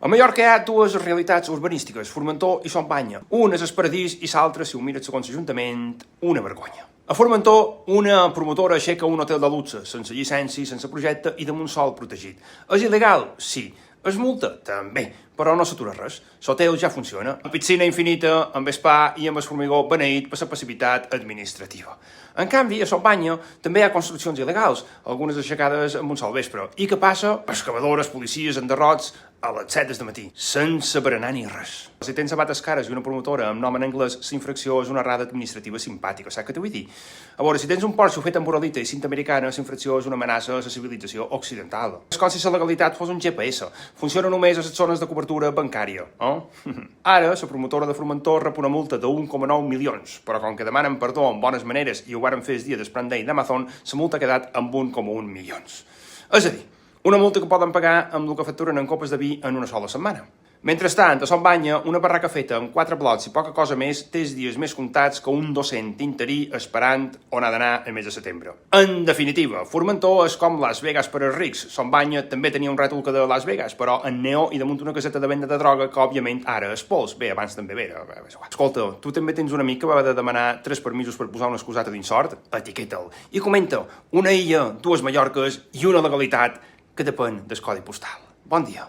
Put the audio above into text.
A Mallorca hi ha dues realitats urbanístiques, Formentor i Son Banya. Una és el paradís i l'altra, si ho mires segons l'Ajuntament, una vergonya. A Formentor, una promotora aixeca un hotel de luxe, sense llicència, sense projecte i damunt sol protegit. És il·legal? Sí. És multa? També, però no s'atura res. L'hotel ja funciona, amb piscina infinita, amb spa i amb el formigó beneït per la passivitat administrativa. En canvi, a Son Banya també hi ha construccions il·legals, algunes aixecades amb un sol vespre. I què passa? Excavadores, policies, enderrots, a les 7 del matí, sense berenar ni res. Si tens sabates cares i una promotora amb nom en anglès, l'infracció és una errada administrativa simpàtica, saps què t'ho vull dir? A veure, si tens un Porsche fet amb borrolita i cinta americana, l'infracció és una amenaça a la civilització occidental. És com si la legalitat fos un GPS. Funciona només a les zones de cobertura bancària. Ara, la promotora de Formentor rep una multa de 1,9 milions, però com que demanen perdó amb bones maneres i ho varen fer el dia del Prime Day d'Amazon, la multa ha quedat amb 1,1 milions. És a dir, una multa que poden pagar amb el que facturen en copes de vi en una sola setmana. Mentrestant, a Son Banya, una barraca feta amb 4 blocs i poca cosa més té els dies més comptats que un docent interí esperant on ha d'anar el mes de setembre. En definitiva, Formentor és com Las Vegas per als rics. Son Banya també tenia un rètol que de Las Vegas, però en neó i damunt una caseta de venda de droga que, òbviament, ara és pols. Bé, abans també era. Escolta, tu també tens un amic que va haver de demanar 3 permisos per posar una excusata d'insort? Etiqueta'l. I comenta, una illa, 2 Mallorques i una legalitat que depèn del codi postal. Bon dia.